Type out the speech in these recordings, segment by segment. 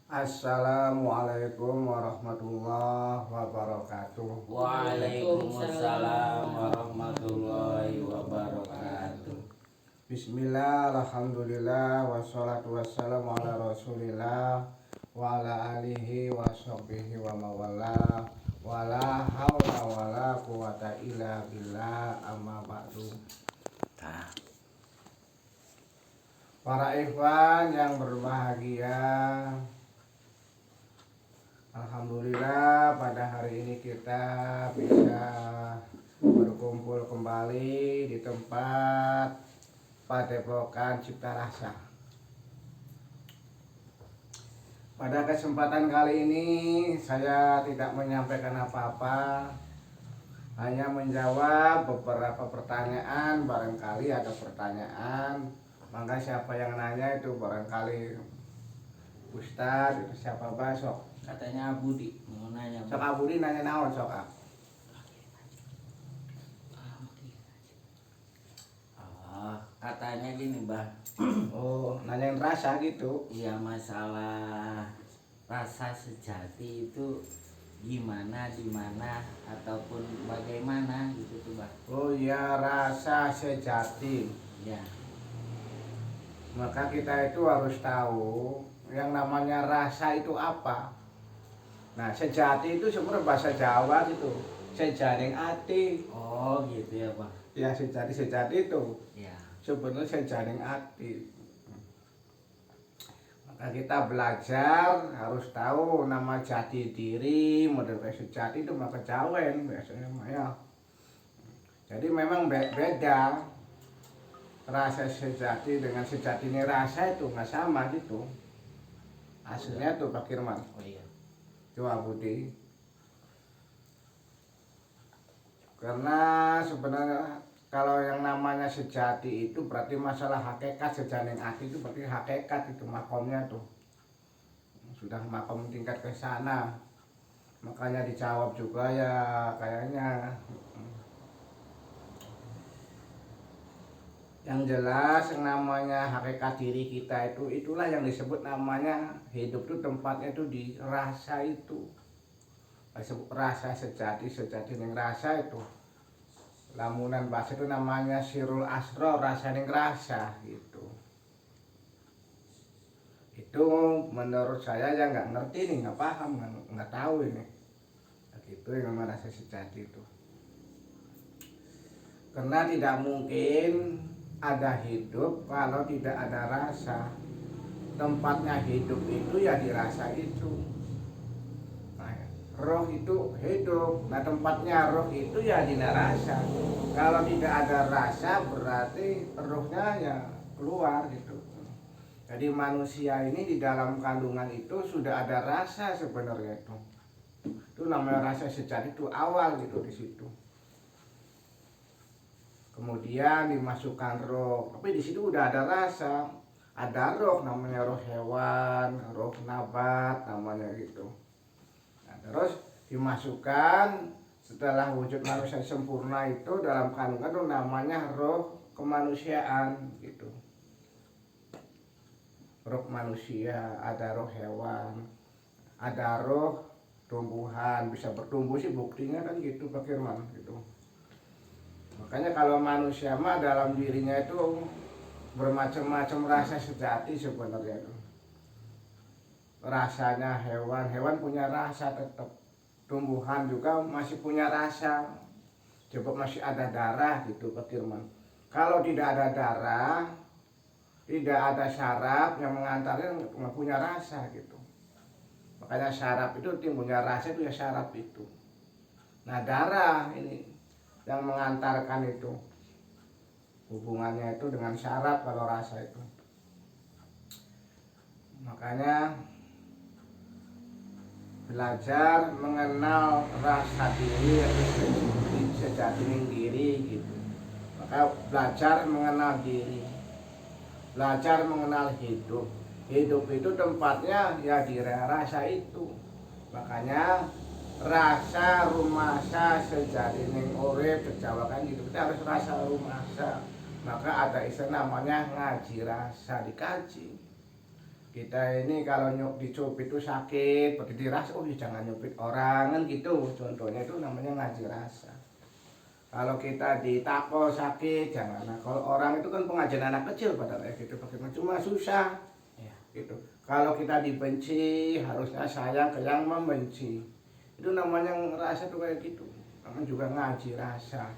Assalamualaikum warahmatullahi wabarakatuh. Waalaikumsalam warahmatullahi wabarakatuh. Bismillah, alhamdulillah, wassalatu wassalamu ala rasulillah wa ala alihi wa sahbihi wa mawala wa la hawla wa la quwata illa billah amma ba'du. Para ikhwan yang berbahagia, alhamdulillah pada hari ini kita bisa berkumpul kembali di tempat Padepokan Cipta Rasa. Pada kesempatan kali ini saya tidak menyampaikan apa-apa, hanya menjawab beberapa pertanyaan. Barangkali ada pertanyaan, maka siapa yang nanya itu barangkali Ustadz, itu siapa besok? Katanya Budi mau nanya. Sok Abudi nanya naon sok ah. Katanya gini, Bah. Oh, nanyain rasa gitu. Ya, masalah rasa sejati itu gimana, di mana ataupun bagaimana gitu tuh, Bah. Oh ya, rasa sejati. Ya. Maka kita itu harus tahu yang namanya rasa itu apa. Nah, sejati itu sebenarnya bahasa Jawa gitu. Sejaring ati. Oh, gitu ya, Pak. Ya, sejati itu. Ya. Sebenarnya sejaring ati. Maka kita belajar harus tahu nama jati diri, model sejati itu maka jawen biasanya ya. Jadi memang beda. Rasa sejati dengan sejatinya rasa itu nggak sama gitu. Aslinya tuh Pak Kirman. Oh iya. Coba Budi. Karena sebenarnya kalau yang namanya sejati itu berarti masalah hakikat, sejaning hati itu berarti hakikat, itu makomnya tuh. Sudah makom tingkat ke sana. Makanya dijawab juga ya kayaknya. Yang jelas yang namanya hakikat diri kita itu, itulah yang disebut namanya hidup itu tempatnya itu di rasa itu. Rasa sejati yang rasa itu. Lamunan bahasa itu namanya sirul asro, rasa yang rasa gitu. Itu menurut saya yang nggak ngerti nih, nggak paham, nggak tahu ini. Itu yang namanya rasa sejati itu. Karena tidak mungkin ada hidup kalau tidak ada rasa. Tempatnya hidup itu ya dirasa itu. Nah, roh itu hidup. Nah, tempatnya roh itu ya di rasa. Kalau tidak ada rasa berarti rohnya ya keluar gitu. Jadi manusia ini di dalam kandungan itu sudah ada rasa sebenarnya itu. Itu namanya rasa sejati itu awal gitu di situ. Kemudian dimasukkan roh, tapi di situ udah ada rasa, ada roh, namanya roh hewan, roh nabat, namanya gitu. Nah, terus dimasukkan setelah wujud manusia sempurna itu dalam kandungan itu namanya roh kemanusiaan gitu. Roh manusia, ada roh hewan, ada roh tumbuhan, bisa bertumbuh sih buktinya kan gitu Pak Firman gitu. Makanya kalau manusia mah dalam dirinya itu bermacam-macam rasa sejati sebenarnya itu. Rasanya hewan punya rasa tetap. Tumbuhan juga masih punya rasa. Coba masih ada darah gitu Pak Firman. Kalau tidak ada darah, tidak ada syaraf yang mengantarnya, nggak punya rasa gitu. Makanya syaraf itu timbulnya rasa itu ya syaraf itu. Nah, darah ini yang mengantarkan itu, hubungannya itu dengan syaraf kalau rasa itu. Makanya belajar mengenal rasa diri atau sejati diri gitu. Maka belajar mengenal diri, belajar mengenal hidup. Hidup itu tempatnya ya di rasa itu. Makanya rasa rumasa sejati ning urip kejawakan gitu, kita harus rasa rumasa. Maka ada istilah namanya ngaji rasa, dikaji. Kita ini kalau dicubit itu sakit, begitu dirasa, oh ya jangan nyubit orang kan gitu. Contohnya itu namanya ngaji rasa. Kalau kita ditako sakit, jangan. Nah, kalau orang itu kan pengajian anak kecil pada kayak gitu, bagaimana cuma susah Ya. gitu. Kalau kita dibenci, harusnya sayang ke yang membenci. Itu namanya rasa tuh kayak gitu. Namanya juga ngaji rasa.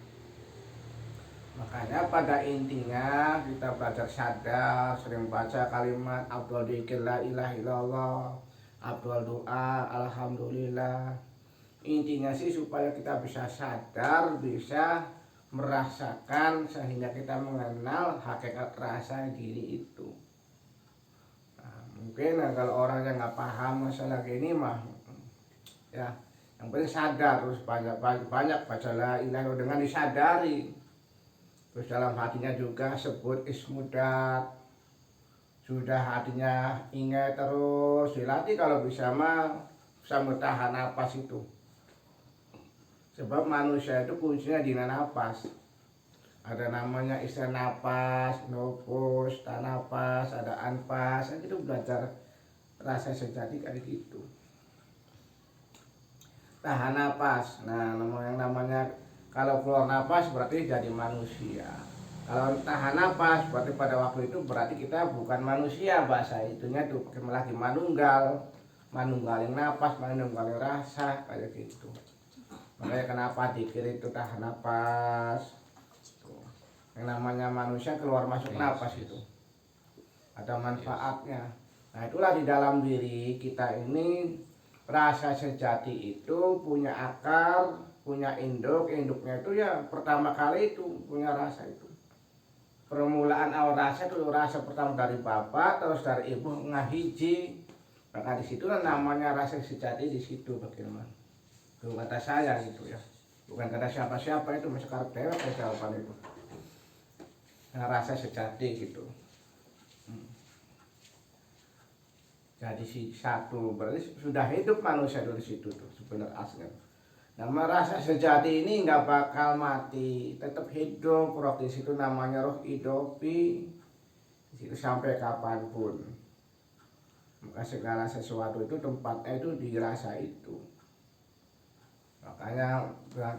Makanya pada intinya kita belajar sadar, sering baca kalimat Abdul dzikir la ilaha illallah, Abdul doa alhamdulillah. Intinya sih supaya kita bisa sadar, bisa merasakan sehingga kita mengenal hakikat rasa diri itu. Nah, mungkin kalau orang yang nggak paham masalah gini mah ya yang penting sadar, terus banyak baca la ilaha illallah dengan disadari. Terus dalam hatinya juga sebut ismudat, sudah hatinya ingat terus dilatih kalau bisa mah bisa bertahan napas itu. Sebab manusia itu kuncinya di napas. Ada namanya istilah napas, nofus, tanapas, ada anpas. Itu belajar rasa sejati kayak gitu. Tahan napas. Nah, yang namanya kalau keluar napas berarti jadi manusia. Kalau tahan napas berarti pada waktu itu berarti kita bukan manusia, bahasa itunya tuh lagi manunggal, manunggalin napas, manunggalin rasa kayak gitu. Makanya kenapa dikir itu tahan napas. Tuh. Yang namanya manusia keluar masuk napas itu ada manfaatnya. Nah, itulah di dalam diri kita ini rasa sejati itu punya akar, punya induknya itu ya pertama kali itu punya rasa itu. Permulaan awal rasa itu rasa pertama dari bapak, terus dari ibu ngahiji. Maka di situ namanya rasa sejati di situ bagaimana. Itu kata saya gitu ya. Bukan kata siapa-siapa itu masih karep dewek jawaban itu. Nah, rasa sejati gitu. Jadi si satu berarti sudah hidup manusia dari situ tuh sebenarnya aslinya. Nama rasa sejati ini nggak bakal mati, tetap hidup. Roh di situ namanya roh hidupi, di situ sampai kapanpun. Maka segala sesuatu itu tempatnya itu dirasa itu. Makanya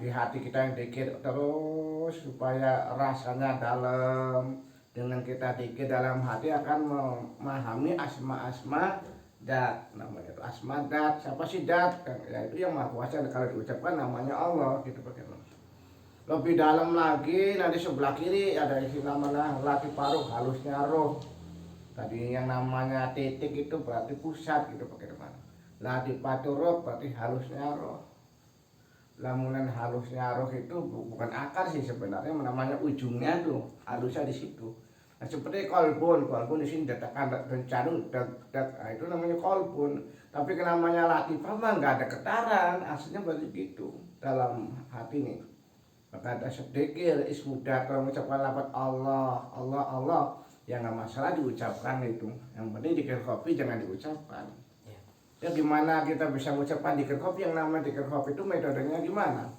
di hati kita yang dikir terus supaya rasanya dalam. Dengan kita dikir dalam hati akan memahami asma-asma dat, namanya itu asma dat. Siapa sih dat? Ya itu yang maha kuasa, kalau diucapkan namanya Allah gitu bagaimana. Lebih dalam lagi nanti sebelah kiri ada istilah mana lati paruh halusnya roh. Tadi yang namanya titik itu berarti pusat gitu bagaimana. Lati paruh berarti halusnya roh. Lamunan halusnya roh itu bukan akar sih sebenarnya, namanya ujungnya tuh halusnya di situ. Nah, seperti kolbun di sini datakan dan cadung nah, itu namanya kolbun. Tapi namanya latifah mah nggak ada getaran, aslinya berarti gitu dalam hati nih. Maka ada sedikit ismudah kalau mengucapkan lafaz Allah, Allah, Allah, ya nggak masalah diucapkan itu. Yang penting dikir kopi jangan diucapkan. Ya gimana kita bisa mengucapkan dikir kopi? Yang namanya dikir kopi itu metodenya gimana?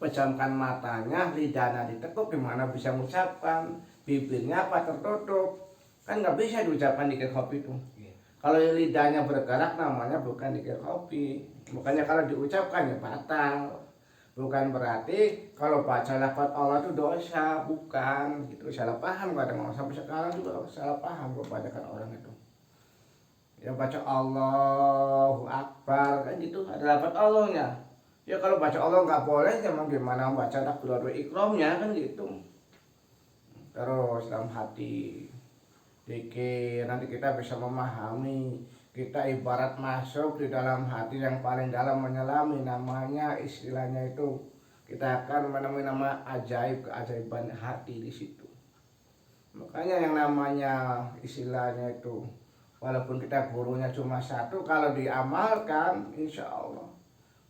Pejamkan matanya, lidahnya ditekuk, gimana bisa mengucapkan? Bibirnya apa tertutup? Kan nggak bisa diucapkan dikir kopi itu. Kalau lidahnya bergerak namanya bukan dikir kopi. Makanya kalau diucapkan ya batal. Bukan berarti kalau baca lafaz Allah itu dosa, bukan gitu. Salah paham kadang sampai sekarang juga salah paham kebanyakan orang itu. Ya baca Allahu Akbar kan gitu, ada lafaz Allahnya. Ya kalau baca Allah nggak boleh, emang gimana baca takbiratul ihramnya kan gitu. Terus dalam hati dikir nanti kita bisa memahami. Kita ibarat masuk di dalam hati yang paling dalam menyelami, namanya istilahnya itu kita akan menemui nama ajaib, keajaiban hati di situ. Makanya yang namanya istilahnya itu walaupun kita gurunya cuma satu, kalau diamalkan insya Allah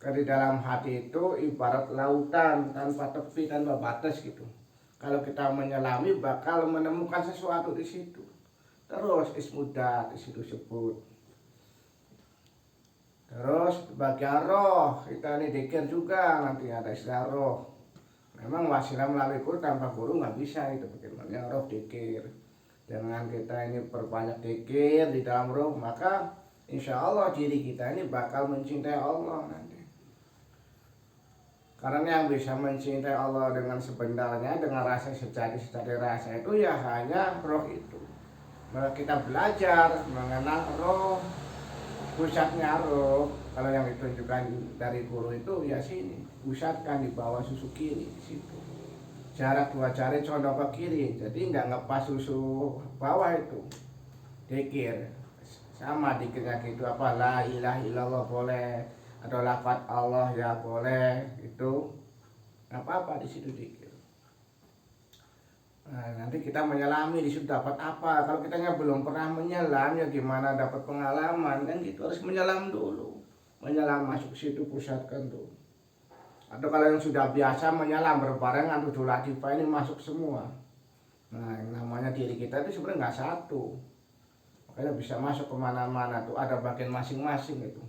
di dalam hati itu ibarat lautan tanpa tepi, tanpa batas gitu. Kalau kita menyelami bakal menemukan sesuatu di situ. Terus ismudat di situ sebut. Terus bagian roh kita ini dikir juga, nanti ada istilah roh. Memang wasilah melalui guru, tanpa guru nggak bisa itu bagaimana roh dikir. Dengan kita ini perbanyak zikir di dalam roh, maka insya Allah diri kita ini bakal mencintai Allah nanti. Karena yang bisa mencintai Allah dengan sebenarnya, dengan rasa sejati rasa itu ya hanya roh itu. Maka kita belajar mengenal roh, pusatnya roh. Kalau yang ditunjukkan dari guru itu ya sini, pusatkan di bawah susu kiri di situ. Jarak 2 jari condong ke kiri, jadi nggak ngepas susu bawah itu. Dikir sama dikirnya gitu, apa la ilaha illallah boleh, atau lafaz Allah ya boleh, itu nggak apa-apa di situ dikir. Nah, nanti kita menyelami di situ dapat apa? Kalau kita belum pernah menyelam ya gimana dapat pengalaman kan gitu, harus menyelam dulu. Menyelam masuk situ, pusatkan tuh. Atau kalau yang sudah biasa menyelam berbarengan tujuh latifah ini masuk semua. Nah, yang namanya diri kita itu sebenarnya nggak satu. Makanya bisa masuk kemana-mana tuh, ada bagian masing-masing itu.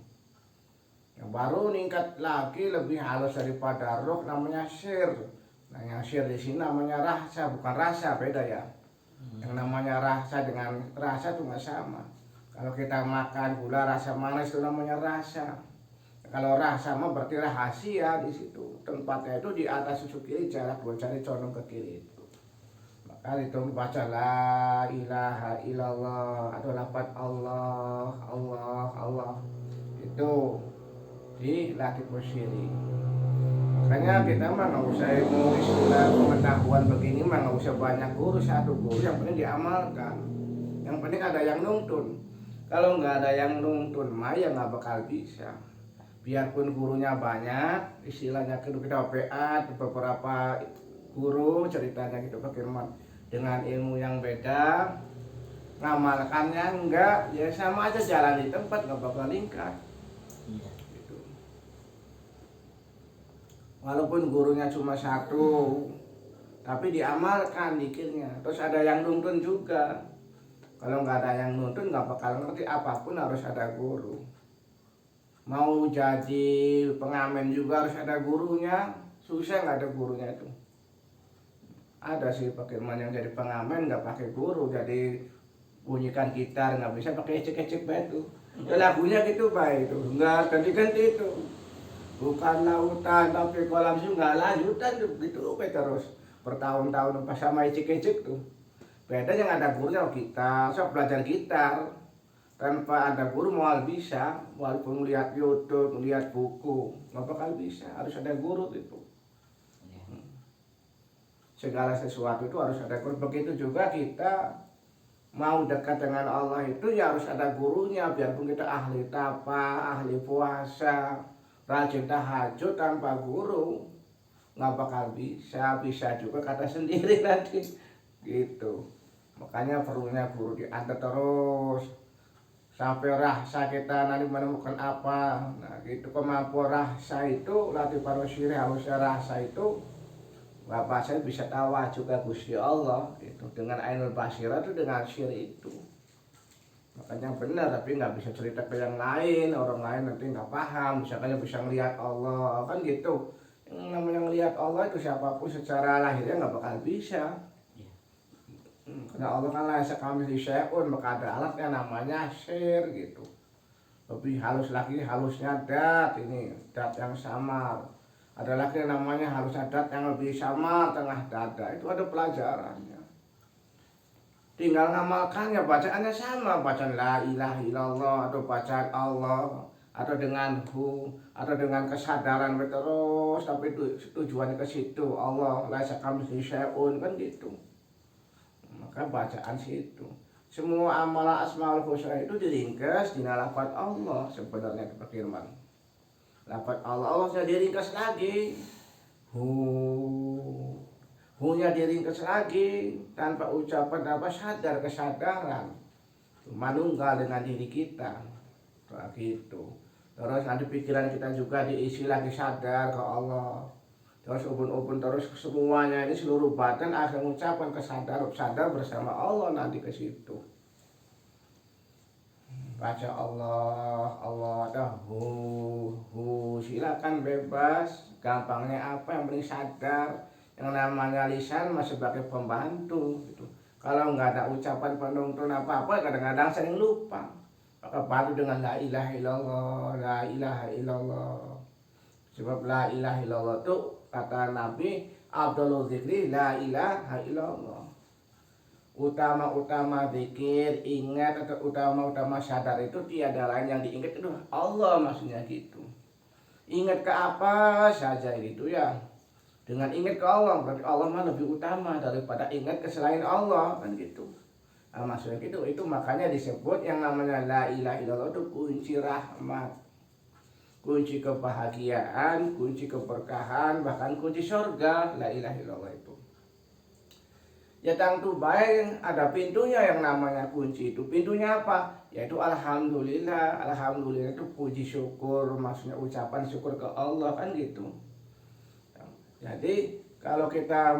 Yang baru meningkat lagi lebih halus daripada roh namanya sir. Nah, yang sir di sini namanya rasa, bukan rasa, beda ya. Yang namanya rasa dengan rasa itu nggak sama. Kalau kita makan gula rasa manis itu namanya rasa. Kalau rasa mah berarti rahasia di situ. Tempatnya itu di atas susu kiri, jarak 2 jari condong ke kiri itu. Maka itu baca la ilaha illallah atau lafaz Allah, Allah, Allah. Itu di latifus syiri. Makanya kita mah nggak usah ilmu istilah pengetahuan begini mah nggak usah banyak guru, satu guru yang penting diamalkan. Yang penting ada yang nuntun. Kalau nggak ada yang nuntun mah ya nggak bakal bisa. Biarpun gurunya banyak, istilahnya kita PA beberapa guru ceritanya gitu Pak Firman dengan ilmu yang beda, ngamalkannya enggak, ya sama aja jalan di tempat nggak bakal lingkar. Gitu. Walaupun gurunya cuma satu, tapi diamalkan dikirnya. Terus ada yang nuntun juga. Kalau nggak ada yang nuntun nggak bakal ngerti, apapun harus ada guru. Mau jadi pengamen juga harus ada gurunya, susah nggak ada gurunya itu. Ada sih Pak Firman yang jadi pengamen nggak pakai guru, jadi bunyikan gitar nggak bisa pakai ecek-ecek batu. Ya lagunya gitu Pak, itu nggak ganti-ganti itu. Bukan lautan tapi kolam sih nggak lanjutan tuh gitu terus bertahun-tahun pas sama ecek-ecek tuh. Beda yang ada gurunya gitar, saya belajar gitar. Tanpa ada guru mau bisa, walaupun melihat YouTube, melihat buku, nggak bakal bisa, harus ada guru gitu. Segala sesuatu itu harus ada guru. Begitu juga kita mau dekat dengan Allah itu ya harus ada gurunya. Biarpun kita ahli tapa, ahli puasa, rajin tahajud tanpa guru, nggak bakal bisa. Bisa juga kata sendiri nanti, gitu. Makanya perlunya guru diantar terus. Sampai rasa kita nanti menemukan apa, nah gitu kemampuan rasa itu latih parusyiri harusnya rasa itu bapak saya bisa tawa juga Gusti Allah itu dengan ainul basirah itu dengan syir itu. Makanya benar, tapi nggak bisa cerita ke yang lain, orang lain nanti nggak paham, misalkan bisa ngelihat Allah kan gitu. Yang namanya ngelihat Allah itu siapapun secara lahirnya nggak bakal bisa. Karena Allah kan laisa kamitslihi syai'un, maka ada alat yang namanya sir gitu. Lebih halus lagi, halusnya dat, ini dat yang samar. Ada lagi yang namanya halusnya dat yang lebih samar tengah dada, itu ada pelajarannya. Tinggal ngamalkannya, bacaannya sama, bacaan la ilaha illallah atau bacaan Allah atau dengan hu atau dengan kesadaran terus, tapi tujuannya ke situ, Allah laisa kamitslihi syai'un kan gitu. Maka bacaan situ semua amalan asmaul husna itu diringkas di lafaz Allah sebenarnya Pak Firman. Lafaz Allah, Allahnya diringkas lagi, hu-nya diringkas lagi tanpa ucapan, tanpa sadar, kesadaran manunggal dengan diri kita begitu. Terus nanti pikiran kita juga diisi lagi sadar ke Allah. Terus ubun-ubun terus semuanya ini seluruh badan akan mengucapkan sadar bersama Allah nanti ke situ. Baca Allah, Allah ada hu, silakan bebas, gampangnya apa yang penting sadar. Yang namanya lisan masih sebagai pembantu gitu. Kalau nggak ada ucapan penuntun apa-apa, kadang-kadang sering lupa. Maka baru dengan la ilaha illallah, la ilaha illallah. Sebab la ilaha illallah itu kata Nabi, Abdul zikri la ilaha illallah. Utama-utama zikir, ingat atau utama-utama sadar itu tiada lain yang diingat itu Allah, maksudnya gitu. Ingat ke apa saja gitu ya. Dengan ingat ke Allah, berarti Allah mah lebih utama daripada ingat ke selain Allah, kan gitu. Nah, maksudnya gitu, itu makanya disebut yang namanya la ilaha illallah itu kunci rahmat, kunci kebahagiaan, kunci keberkahan, bahkan kunci surga. La ilaha illallah itu ya tentu baik ada pintunya yang namanya kunci itu. Pintunya apa? Yaitu alhamdulillah. Alhamdulillah itu puji syukur, maksudnya ucapan syukur ke Allah, kan gitu. Jadi kalau kita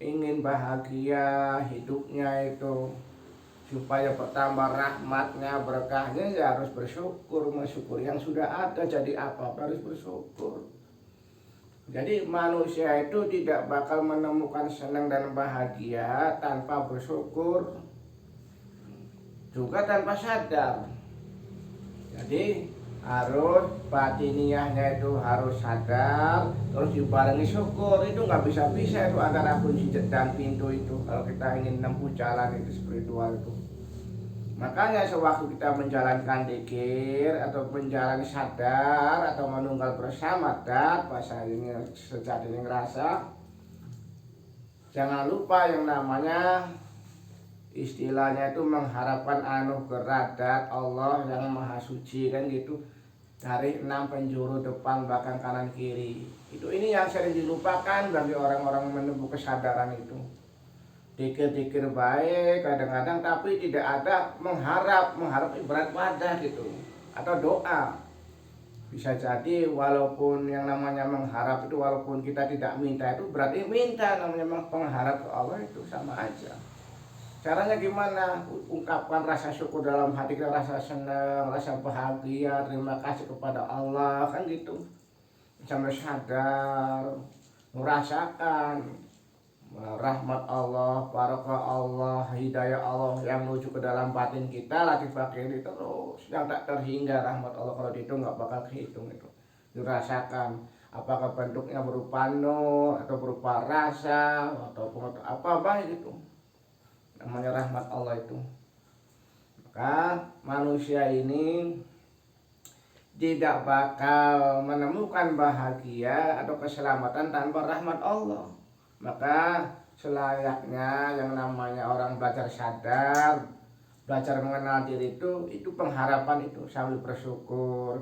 ingin bahagia hidupnya itu supaya bertambah rahmatnya, berkahnya, ya harus bersyukur. Mensyukur yang sudah ada, jadi apa harus bersyukur. Jadi manusia itu tidak bakal menemukan senang dan bahagia tanpa bersyukur, juga tanpa sadar. Jadi harus batiniahnya itu harus sadar, terus dibarengi syukur. Itu nggak bisa-bisa itu antara kunci dan pintu itu kalau kita ingin menempuh jalan itu spiritual itu. Makanya sewaktu kita menjalankan dzikir atau menjalani sadar atau menunggal bersama dat bahasa ini sejati ini ngerasa, jangan lupa yang namanya istilahnya itu mengharapkan anugerah dat Allah yang maha suci, kan gitu, dari 6 penjuru depan, belakang, kanan, kiri. Itu ini yang sering dilupakan bagi orang-orang menempuh kesadaran itu. Dikir-dikir baik kadang-kadang, tapi tidak ada mengharap ibarat wadah gitu atau doa. Bisa jadi walaupun yang namanya mengharap itu, walaupun kita tidak minta itu berarti minta, namanya mengharap ke Allah itu sama aja. Caranya gimana? Ungkapkan rasa syukur dalam hati kita, rasa senang, rasa bahagia, terima kasih kepada Allah, kan gitu. Sampai sadar, merasakan rahmat Allah, barokah Allah, hidayah Allah yang menuju ke dalam batin kita, latif ini terus yang tak terhingga. Rahmat Allah kalau dihitung nggak bakal kehitung itu. Dirasakan apakah bentuknya berupa nur atau berupa rasa ataupun apa baik itu. Namanya rahmat Allah itu. Maka manusia ini tidak bakal menemukan bahagia atau keselamatan tanpa rahmat Allah. Maka selayaknya yang namanya orang belajar sadar, belajar mengenal diri itu pengharapan itu sambil bersyukur,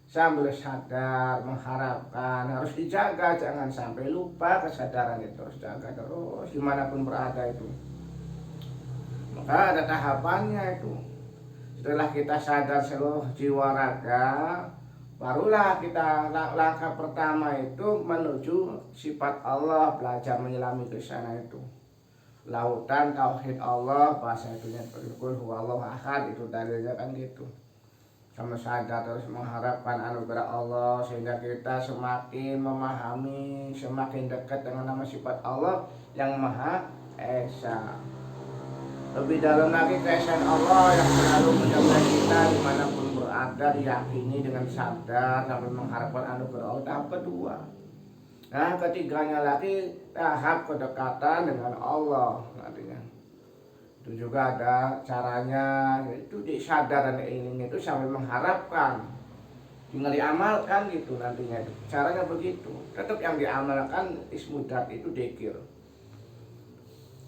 sambil sadar, mengharapkan, harus dijaga, jangan sampai lupa kesadaran itu, harus jaga terus dimanapun berada itu. Maka ada tahapannya itu. Setelah kita sadar seluruh jiwa raga, barulah kita langkah pertama itu menuju sifat Allah, belajar menyelami ke sana itu. Lautan tauhid Allah, bahasa itunya qul huwallahu ahad, itu dalilnya kan gitu. Sama sadar terus mengharapkan anugerah Allah sehingga kita semakin memahami, semakin dekat dengan nama sifat Allah yang Maha Esa. Lebih dalam lagi keesaan Allah yang selalu menjaga kita dimanapun berada, diyakini dengan sadar sampai mengharapkan anugerah Allah. Tahap kedua. Nah, ketiganya lagi tahap kedekatan dengan Allah nantinya. Itu juga ada caranya, yaitu disadar dan ingin itu sambil mengharapkan, tinggal diamalkan gitu nantinya itu. Caranya begitu. Tetap yang diamalkan ismudat itu dzikir.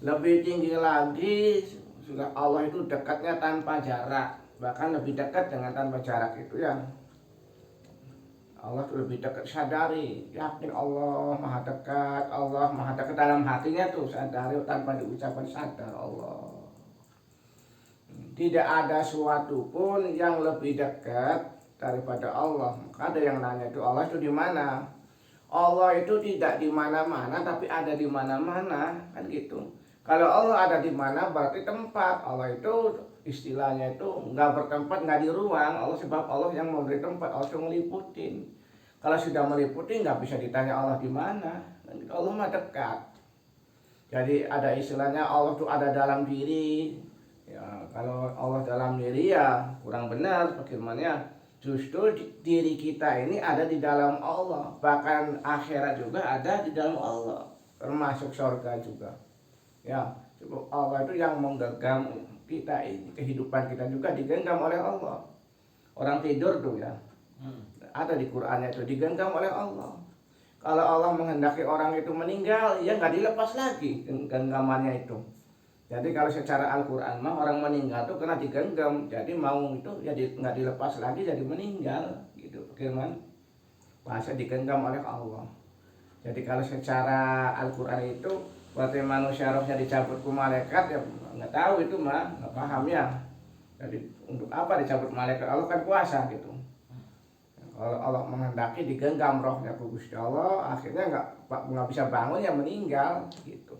Lebih tinggi lagi sudah Allah itu dekatnya tanpa jarak, bahkan lebih dekat dengan tanpa jarak itu ya. Allah itu lebih dekat, sadari, yakin Allah maha dekat dalam hatinya tuh, sadari tanpa diucapkan sadar Allah. Tidak ada suatu pun yang lebih dekat daripada Allah. Maka ada yang nanya itu Allah itu di mana? Allah itu tidak di mana-mana tapi ada di mana-mana, kan gitu. Kalau Allah ada di mana berarti tempat. Allah itu istilahnya itu nggak bertempat, nggak di ruang. Allah sebab Allah yang memberi tempat, Allah yang meliputin. Kalau sudah meliputi nggak bisa ditanya Allah di mana. Allah mah dekat. Jadi ada istilahnya Allah tuh ada dalam diri. Ya, kalau Allah dalam diri ya kurang benar firman-Nya. Justru diri kita ini ada di dalam Allah. Bahkan akhirat juga ada di dalam Allah. Termasuk surga juga. Ya, Allah itu yang menggenggam kita ini. Kehidupan kita juga digenggam oleh Allah. Orang tidur tuh ya. Ada di Qur'annya itu digenggam oleh Allah. Kalau Allah menghendaki orang itu meninggal, ya nggak dilepas lagi genggamannya itu. Jadi kalau secara Al-Quran mah orang meninggal tuh kena digenggam. Jadi mau itu ya nggak dilepas lagi jadi meninggal gitu. Firman bahasa digenggam oleh Allah. Jadi kalau secara Al-Quran itu berarti manusia rohnya dicabut ke malaikat ya nggak tahu itu mah nggak paham ya. Jadi untuk apa dicabut malaikat? Allah kan kuasa gitu. Kalau Allah menghendaki digenggam rohnya ke Gusti Allah, akhirnya nggak bisa bangun ya meninggal gitu.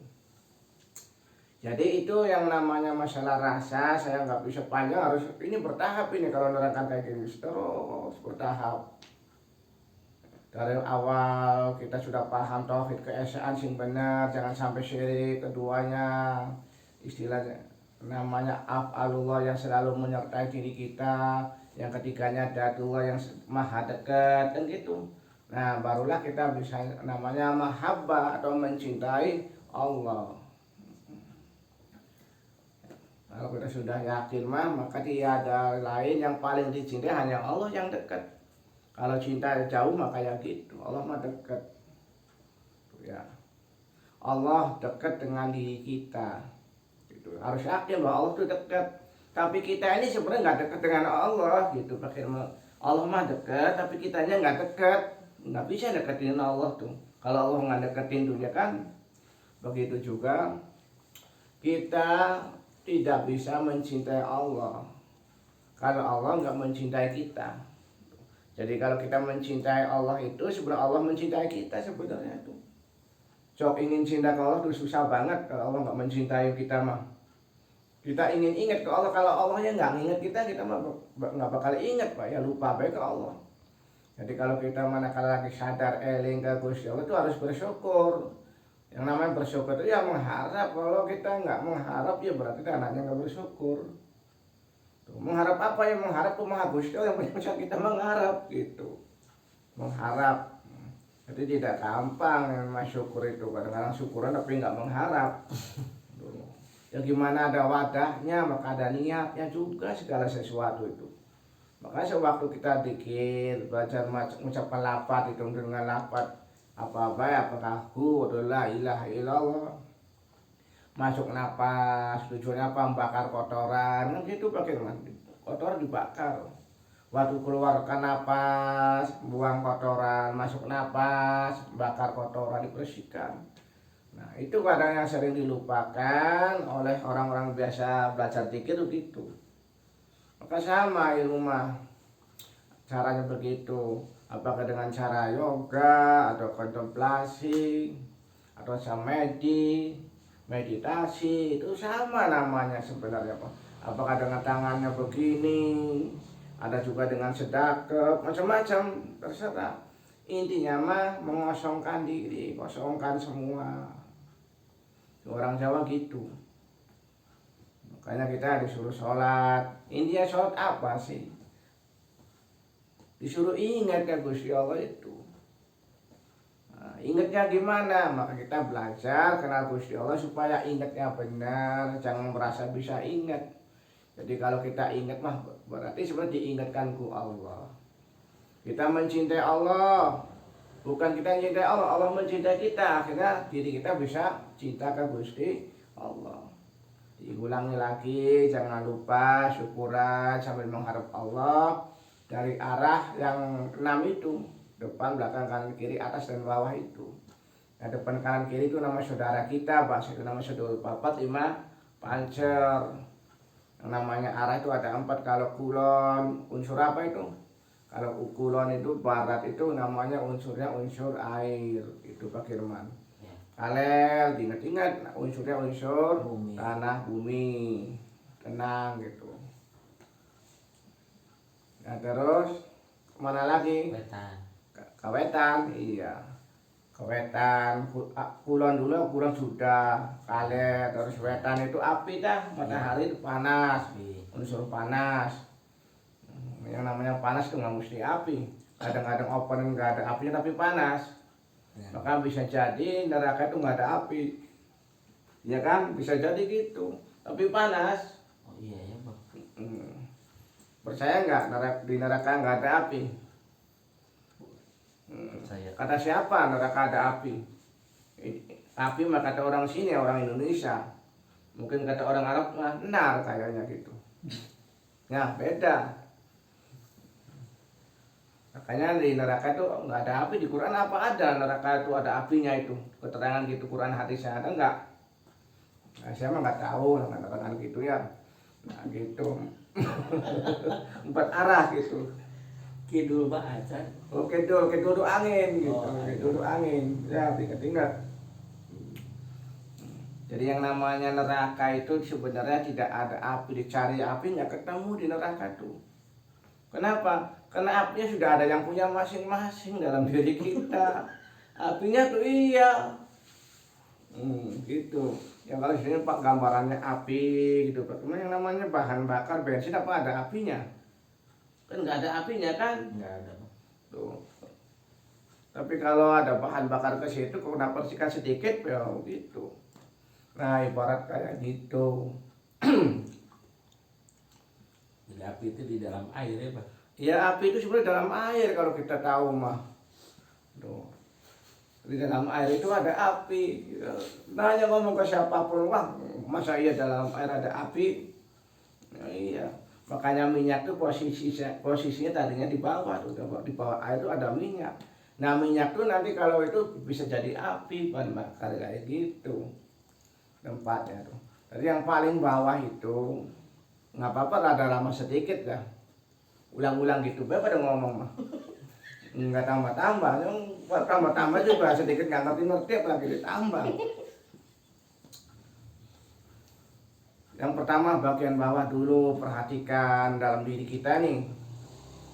Jadi itu yang namanya masalah rasa, saya nggak bisa panjang, harus ini bertahap ini kalau nerangkan kayak gini terus bertahap. Dari awal kita sudah paham tauhid keesaan sing benar, jangan sampai syirik. Keduanya istilahnya namanya af'alullah yang selalu menyertai diri kita. Yang ketiganya datullah yang maha dekat dan gitu. Nah barulah kita bisa namanya mahabbah atau mencintai Allah. Kalau kita sudah yakin maka tiada lain yang paling dicintai hanya Allah yang dekat. Kalau cinta jauh maka ya gitu, Allah mah dekat. Ya. Allah dekat dengan diri kita. Gitu. Harus yakin bahwa Allah itu dekat. Tapi kita ini sebenarnya nggak dekat dengan Allah gitu. Allah mah dekat, tapi kitanya nggak dekat, nggak bisa deketin Allah tuh. Kalau Allah nggak deketin tuh ya kan. Begitu juga kita tidak bisa mencintai Allah kalau Allah nggak mencintai kita. Jadi kalau kita mencintai Allah itu sebenarnya Allah mencintai kita sebenarnya tuh. Sok ingin cinta ke Allah tuh susah banget kalau Allah nggak mencintai kita mah. Kita ingin ingat ke Allah, kalau Allahnya nggak ingat kita mah nggak bakal ingat Pak ya, lupa baik ke Allah. Jadi kalau kita manakala lagi sadar eling ke Gusti Allah itu harus bersyukur. Yang namanya bersyukur itu ya mengharap. Kalau kita nggak mengharap ya berarti kita anaknya nggak bersyukur. Tuh, mengharap apa ya? Mengharap ke Maha Gusti Allah yang bisa kita mengharap gitu. Mengharap. Jadi tidak gampang yang syukur itu. Kadang-kadang syukuran tapi nggak mengharap. Ya gimana ada wadahnya maka ada niatnya juga segala sesuatu itu. Maka sewaktu kita dikir belajar mengucapkan lafaz itu dengan lafaz apa-apa ya apakah hu la ilaha illallah, masuk napas tujuannya apa membakar kotoran kan gitu bagaimana kotoran dibakar. Waktu keluarkan napas buang kotoran, masuk napas bakar kotoran dibersihkan. Nah itu kadang yang sering dilupakan oleh orang-orang biasa belajar zikir begitu. Maka sama ilmu mah caranya begitu. Apakah dengan cara yoga atau kontemplasi atau meditasi itu sama namanya sebenarnya Pak. Apakah dengan tangannya begini, ada juga dengan sedekap, macam-macam terserah. Intinya mah mengosongkan diri, kosongkan semua. Orang Jawa gitu. Makanya kita disuruh sholat. Intinya sholat apa sih? Disuruh ingat ya Gusti Allah itu. Nah, ingatnya gimana? Maka kita belajar kenal Gusti Allah supaya ingatnya benar. Jangan merasa bisa ingat. Jadi kalau kita ingat mah berarti sebenarnya diingatkan ku Allah. Kita mencintai Allah. Bukan kita mencintai Allah, Allah mencintai kita. Akhirnya diri kita bisa cinta ke Gusti Allah. Diulangi lagi, jangan lupa syukuran sambil mengharap Allah dari arah yang 6 itu, depan, belakang, kanan, kiri, atas dan bawah itu. Nah, depan, kanan, kiri itu nama saudara kita, bahasa itu nama saudara papat, 5 pancer. Yang namanya arah itu ada 4. Kalau kulon, unsur apa itu? Kalau kulon itu barat itu namanya unsurnya unsur air, itu Pak Firman. Kalel, diingat-ingat unsurnya unsur bumi. Tanah, bumi, tenang gitu. Nah terus mana lagi? Wetan. Kawetan, iya. Wetan, kulon dulu, kulon sudah kalet, terus wetan itu api dah, matahari itu panas, Iya. unsur panas. Yang namanya panas itu nggak mesti api. Kadang-kadang open nggak ada apinya tapi panas. Ya. Maka bisa jadi neraka itu nggak ada api, ya kan? Bisa jadi gitu, tapi panas. Oh iya ya bang. Percaya nggak di neraka nggak ada api? Percaya. Kata siapa neraka ada api? Api mah kata orang sini, orang Indonesia. Mungkin kata orang Arab mah benar kayaknya gitu. Ya beda. Makanya di neraka itu nggak ada api. Di Quran apa ada neraka itu ada apinya itu? Keterangan gitu Quran hadisnya ada nggak? Nah, saya mah nggak tahu keterangan gitu ya. Nah gitu. Empat arah gitu. Kidul bacaan. Oh kedul tuh angin gitu. Oh, Kedul tuh angin. Ya tinggal. Jadi yang namanya neraka itu sebenarnya tidak ada api. Dicari api nggak ketemu di neraka itu. Kenapa? Karena apinya sudah ada yang punya masing-masing dalam diri kita. Apinya tuh iya. Gitu. Ya kalau di sini Pak gambarannya api gitu Pak. Cuma yang namanya bahan bakar bensin apa ada apinya? Kan nggak ada apinya kan? Nggak ada bang. Tuh. Tapi kalau ada bahan bakar ke situ, kena percikan sedikit ya gitu. Nah ibarat kayak gitu. Jadi api itu di dalam air ya bang. Ya api itu sebenarnya dalam air kalau kita tahu mah. Tuh. Di dalam air itu ada api. Nanya ngomong ke siapapun, wah masa iya dalam air ada api? Ya, iya. Makanya minyak itu posisinya tadinya di bawah tuh, di bawah air itu ada minyak. Nah minyak tuh nanti kalau itu bisa jadi api, bahan bakar kayak gitu tempatnya tuh. Jadi yang paling bawah itu nggak apa-apa rada lama sedikit lah. Ulang-ulang gitu, pada ngomong mah. Nggak tambah-tambah, tambah-tambah juga sedikit nggak ngerti-ngerti apalagi ditambah. Yang pertama bagian bawah dulu, perhatikan dalam diri kita nih.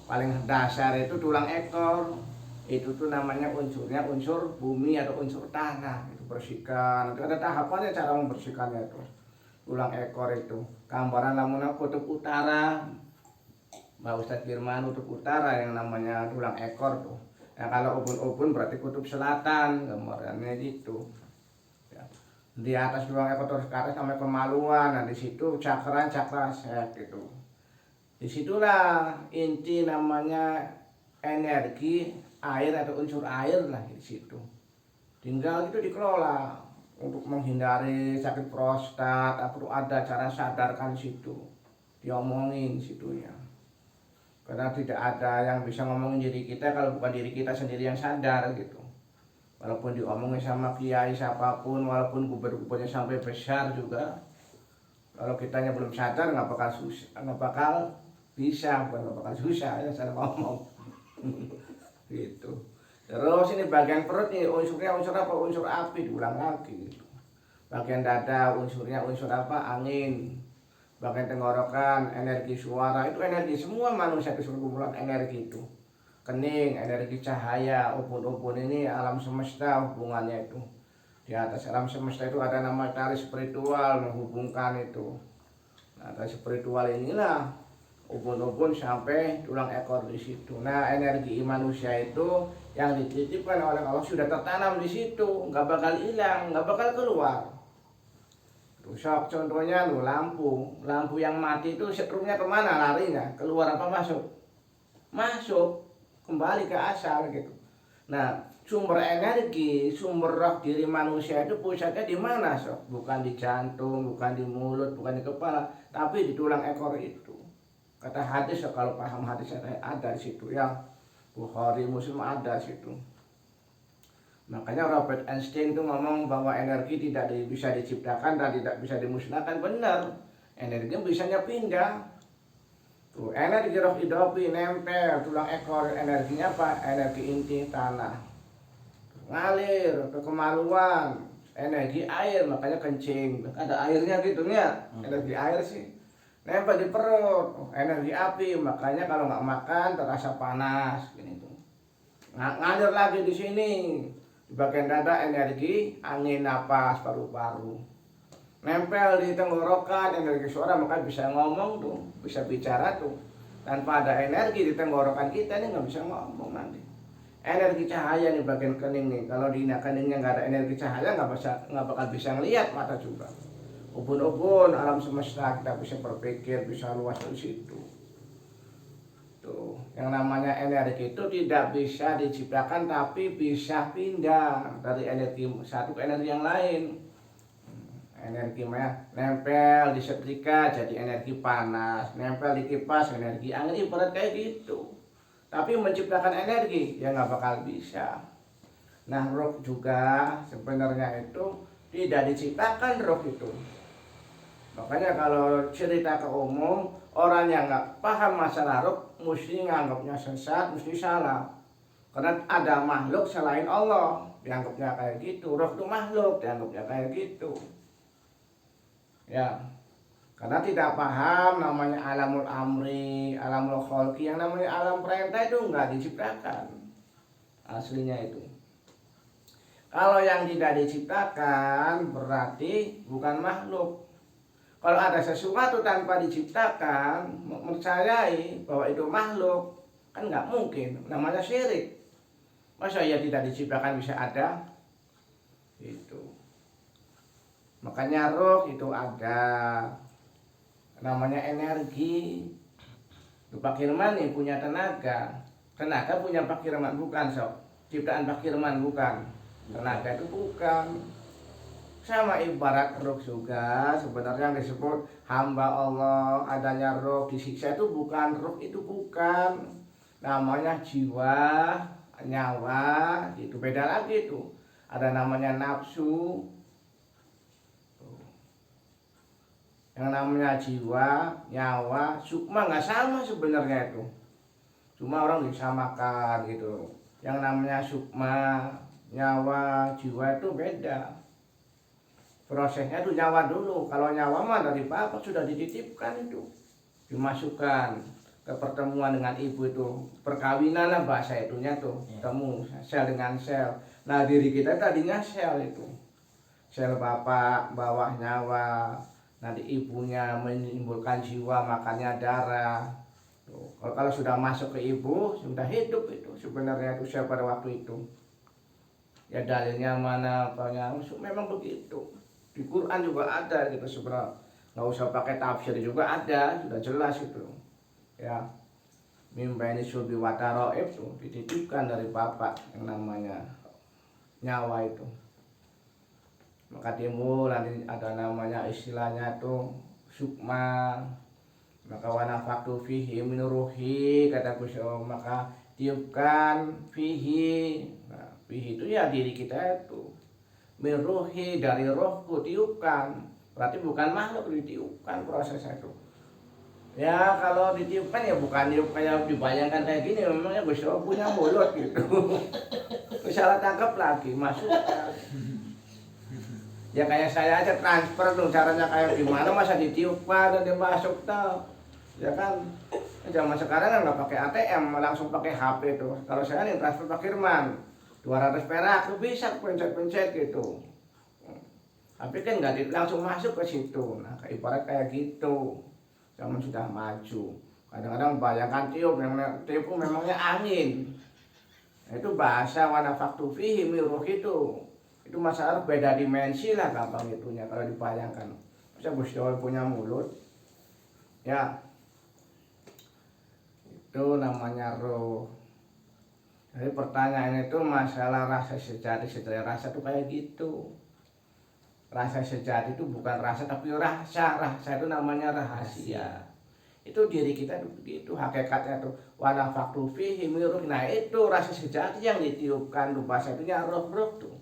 Paling dasar itu tulang ekor. Itu tuh namanya unsurnya unsur bumi atau unsur tanah. Itu bersihkan. Itu ada tahapannya cara membersihkannya itu. Tulang ekor itu. Gambaran lamunnya kutub utara. Mbak Ustadz Firman kutub utara yang namanya tulang ekor tuh. Nah kalau ubun-ubun berarti kutub selatan, gambarannya gitu. Di atas tulang ekor terus ke atas sampai kemaluan. Nah di situ cakra set gitu. Disitulah inti namanya energi air atau unsur air lah di situ. Tinggal itu dikelola untuk menghindari sakit prostat. Perlu ada cara sadarkan situ, diomongin situnya. Karena tidak ada yang bisa ngomongin diri kita kalau bukan diri kita sendiri yang sadar gitu. Walaupun diomongin sama kiai siapapun, walaupun gubernurnya sampai besar juga, kalau kitanya belum sadar nggak bakal susah, nggak bakal bisa, bukan nggak bakal susah ya saya ngomong. Gitu. Terus ini bagian perut nih unsurnya unsur apa? Unsur api, diulang lagi gitu. Bagian dada unsurnya unsur apa? Angin. Bagian tenggorokan energi suara, itu energi semua manusia itu kumpulan energi itu. Kening, energi cahaya, ubun-ubun ini alam semesta hubungannya itu. Di atas alam semesta itu ada nama tali spiritual menghubungkan itu. Nah, tali spiritual inilah ubun-ubun sampai tulang ekor di situ. Nah, energi manusia itu yang dititipkan oleh Allah sudah tertanam di situ, nggak bakal hilang, nggak bakal keluar. Sok contohnya lu lampu yang mati itu setrumnya kemana larinya? Keluar apa masuk? Masuk. Kembali ke asal gitu. Nah, sumber energi, sumber roh diri manusia itu pusatnya di mana, Sob? Bukan di jantung, bukan di mulut, bukan di kepala, tapi di tulang ekor itu. Kata hadis, kalau paham hadis ada di situ ya. Bukhari, Muslim ada di situ. Makanya Robert Einstein itu ngomong bahwa energi tidak bisa diciptakan dan tidak bisa dimusnahkan. Benar. Energi bisanya pindah. Tuh, energi roh hidupi nempel tulang ekor, energinya apa? Energi inti tanah. Ngalir ke kemaluan, energi air, makanya kencing. Ada airnya gitu ya. Energi air sih. Nempel di perut, energi api, makanya kalau nggak makan terasa panas gini tuh. Ngalir lagi di sini. Di bagian dada energi angin napas paru-paru. Nempel di tenggorokan energi suara, maka bisa ngomong tuh, bisa bicara tuh. Tanpa ada energi di tenggorokan kita ini nggak bisa ngomong nanti. Energi cahaya nih bagian kening nih, kalau di keningnya nggak ada energi cahaya nggak bakal bisa ngelihat mata juga. Ubun-ubun alam semesta kita bisa berpikir, bisa luas di situ. Tuh, yang namanya energi itu tidak bisa diciptakan tapi bisa pindah dari energi satu ke energi yang lain. Energi nempel di setrika jadi energi panas, nempel di kipas energi angin, ibarat kayak gitu. Tapi menciptakan energi ya nggak bakal bisa. Nah, roh juga sebenarnya itu tidak diciptakan roh itu. Makanya kalau cerita ke umum, orang yang nggak paham masalah roh mesti nganggapnya sesat, mesti salah. Karena ada makhluk selain Allah, dianggapnya kayak gitu. Roh itu makhluk, dianggapnya kayak gitu. Ya, karena tidak paham namanya alamul amri, alamul kholqi, yang namanya alam perintah itu nggak diciptakan. Aslinya itu. Kalau yang tidak diciptakan berarti bukan makhluk. Kalau ada sesuatu tanpa diciptakan, mempercayai bahwa itu makhluk, kan nggak mungkin. Namanya syirik. Masa ya tidak diciptakan bisa ada? Itu. Makanya roh itu ada, namanya energi. Pak Firman nih punya tenaga. Tenaga punya Pak Firman bukan sok. Ciptaan Pak Firman bukan. Tenaga itu bukan. Sama ibarat roh juga, sebenarnya yang disebut hamba Allah, adanya roh disiksa itu bukan roh, itu bukan. Namanya jiwa, nyawa, itu beda lagi itu. Ada namanya nafsu. Yang namanya jiwa, nyawa, sukma nggak sama sebenarnya itu. Cuma orang disamakan gitu. Yang namanya sukma, nyawa, jiwa itu beda. Prosesnya itu nyawa dulu. Kalau nyawa mah dari bapak sudah dititipkan itu. Dimasukkan ke pertemuan dengan ibu itu. Perkawinan lah bahasa itunya tuh. Temu sel dengan sel. Nah diri kita tadinya sel itu. Sel bapak, bawah nyawa. Nanti ibunya menimbulkan jiwa, makannya darah. Tuh. Kalau sudah masuk ke ibu, sudah hidup itu sebenarnya itu sel pada waktu itu. Ya dalilnya mana apanya, memang begitu. Di Quran juga ada gitu sebenarnya. Nggak usah pakai tafsir juga ada, sudah jelas itu. Ya. Mimba ini sulbi wataroib tuh dititipkan dari bapak yang namanya nyawa itu. Maka timbul nanti ada namanya istilahnya tuh sukma. Maka wanafaktu fihi min ruhi, kata Gusti Allah, maka tiupkan fihi. Nah, fihi itu ya diri kita itu. Min ruhi, dari rohku tiupkan. Berarti bukan makhluk ditiupkan prosesnya itu. Ya kalau ditiupkan ya bukan tiup kayak dibayangkan kayak gini, memangnya Gusti Allah punya mulut gitu. Salah tangkap lagi, masukkan. Ya kayak saya aja transfer tuh, caranya kayak gimana, masa ditiupkan dan dimasuk tuh. Ya kan, zaman sekarang kan nggak pakai ATM, langsung pakai HP tuh. Kalau saya nih transfer Pak Firman 200 perak tuh bisa pencet-pencet gitu. Tapi kan nggak langsung masuk ke situ. Nah ibarat kayak gitu. Zaman sudah maju. Kadang-kadang bayangkan tiup, tiup memangnya angin. Nah, itu bahasa wanafaktu fihi min ruh itu. Itu masalah beda dimensi lah gampang itunya kalau dibayangkan. Masa Gusti Allah punya mulut? Ya. Itu namanya roh. Jadi pertanyaan itu masalah rasa sejati. Setelah rasa itu kayak gitu. Rasa sejati itu bukan rasa tapi rasa. Rasa itu namanya rahasia. Itu diri kita itu begitu hakikatnya tuh. Wanafaktu fihi min ruh. Nah itu rasa sejati yang ditiupkan tuh, bahasa itunya roh-roh tuh.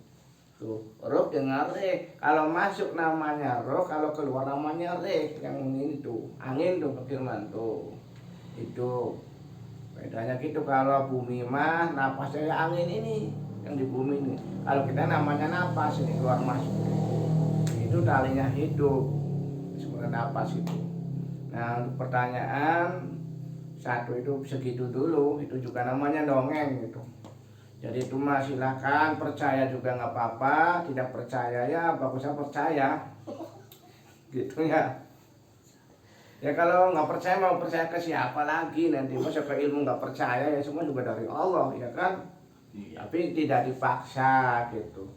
Tuh, roh dengan reh. Kalau masuk namanya roh, kalau keluar namanya reh. Yang ini tuh, angin tuh Pak Firman tuh. Itu bedanya gitu. Kalau bumi mah napasnya ya angin ini yang di bumi ini. Kalau kita namanya napas ini keluar masuk. Itu talinya hidup. Sebenarnya napas itu. Nah, untuk pertanyaan satu itu segitu dulu, itu juga namanya dongeng gitu. Jadi itu mah silakan, percaya juga nggak apa-apa, tidak percaya ya bagusnya percaya gitu ya. Ya kalau nggak percaya mau percaya ke siapa lagi, nanti masa ke ilmu nggak percaya ya semua juga dari Allah ya kan. Tapi tidak dipaksa gitu,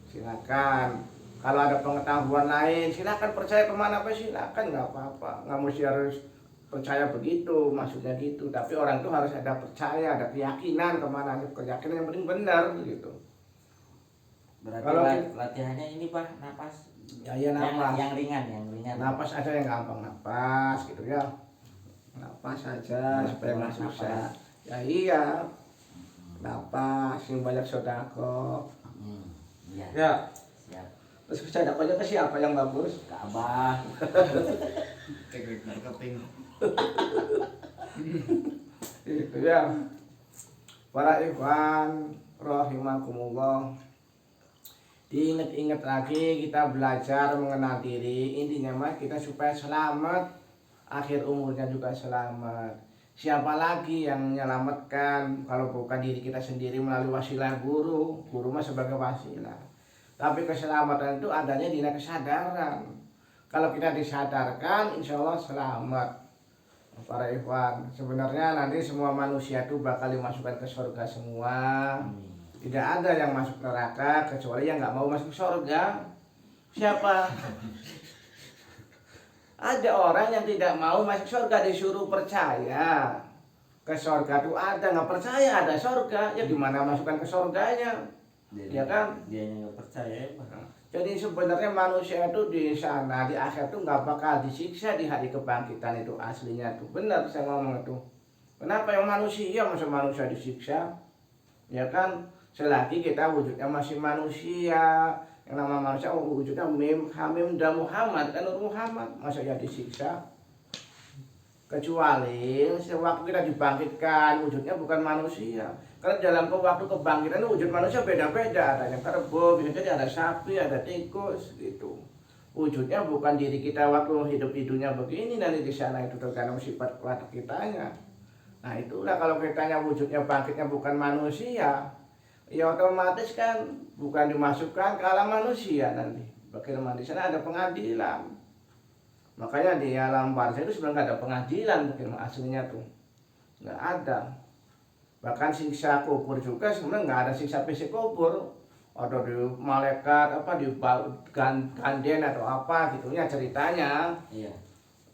silakan. Kalau ada pengetahuan lain silakan percaya kemana apa silakan, nggak apa-apa, nggak mesti harus percaya begitu maksudnya gitu. Tapi orang itu harus ada percaya, ada keyakinan kemana, keyakinan yang penting benar gitu. Berarti Kalau latihannya ini Pak, napas. ya napas, yang ringan. napas aja yang gampang, napas gitu ya, napas aja supaya nggak susah. Ya iya, napas yang banyak sodako. Iya. Ya, Siap. terus sodakonya ke siapa yang bagus? Ke Abah. Teknik marketing. Itu ya. Para ikhwan rahimakumullah, diingat-ingat lagi, kita belajar mengenal diri. Intinya mah kita supaya selamat, akhir umurnya juga selamat. Siapa lagi yang menyelamatkan kalau bukan diri kita sendiri melalui wasilah guru? Guru mah sebagai wasilah. Tapi keselamatan itu adanya di kesadaran. Kalau kita disadarkan, insya Allah selamat. Para ikhwan, sebenarnya nanti semua manusia itu bakal dimasukkan ke surga semua. Tidak ada yang masuk neraka kecuali yang nggak mau masuk surga. Siapa? Ada orang yang tidak mau masuk surga, disuruh percaya ke surga itu ada, nggak percaya ada surga, ya gimana masukkan ke surganya? Ya kan? Dia nggak percaya Pak. Jadi sebenarnya manusia itu di sana, di akhir itu nggak bakal disiksa di hari kebangkitan, itu aslinya tuh. Benar saya ngomong itu. Kenapa yang manusia, masa manusia disiksa? Ya kan? Selagi kita wujudnya masih manusia, yang nama manusia wujudnya mim, hamim, dan Muhammad, kan Nur Muhammad, masa ya disiksa? Kecuali sewaktu kita dibangkitkan, wujudnya bukan manusia. Karena dalam waktu kebangkitan wujud manusia beda-beda, ada yang kerbau, bisa jadi ada sapi, ada tikus gitu. Wujudnya bukan diri kita waktu hidup-hidupnya begini, nanti di sana itu tergantung sifat watak kitanya. Nah itulah kalau kitanya wujudnya bangkitnya bukan manusia, ya otomatis kan bukan dimasukkan ke alam manusia nanti. Bagaimana di sana ada pengadilan. Makanya di alam barzah itu sebenarnya nggak ada pengadilan, mungkin aslinya tuh nggak ada. Bahkan siksa kubur juga sebenarnya nggak ada siksa fisik kubur. Ada di malaikat apa di ganden atau apa gitunya ceritanya. Iya.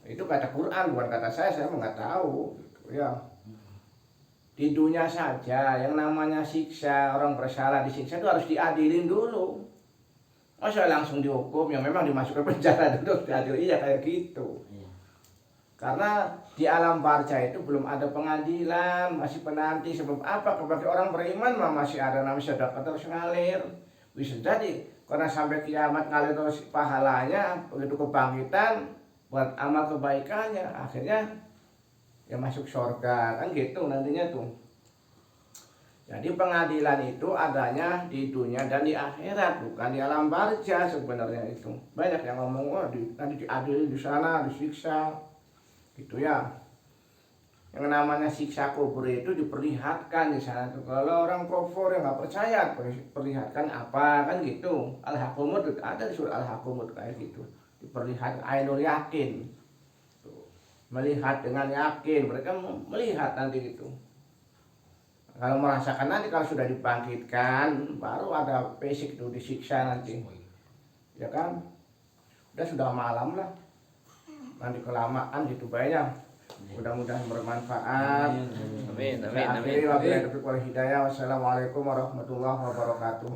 Itu kata Quran bukan kata saya nggak tahu gitu ya. Di dunia saja yang namanya siksa, orang bersalah disiksa itu harus diadilin dulu. Masa langsung dihukum, yang memang dimasukkan penjara dulu diadili, ya kayak gitu. Iya. Karena di alam barzah itu belum ada pengadilan, masih penanti. Sebab apa? Bagi orang beriman mah masih ada namanya sedekah terus ngalir. Bisa jadi karena sampai kiamat ngalir terus pahalanya, begitu kebangkitan buat amal kebaikannya, akhirnya ya masuk surga, kan gitu nantinya tuh. Jadi pengadilan itu adanya di dunia dan di akhirat, bukan di alam barzah sebenarnya itu. Banyak yang ngomong, wah nanti diadili di sana, disiksa, gitu ya. Yang namanya siksa kubur itu diperlihatkan di sana tuh. Kalau orang kufur yang nggak percaya, perlihatkan apa kan gitu. Al-Hakumut ada di surah Al-Hakumut kayak gitu. Diperlihatkan ainul yakin. Melihat dengan yakin, mereka melihat nanti gitu. Kalau merasakan nanti kalau sudah dibangkitkan baru ada fisik itu disiksa nanti, ya kan? Sudah malam lah, nanti kelamaan gitu banyak. Mudah-mudahan bermanfaat. Amin. Wabillahi taufiq wal hidayah. Wassalamualaikum warahmatullahi wabarakatuh.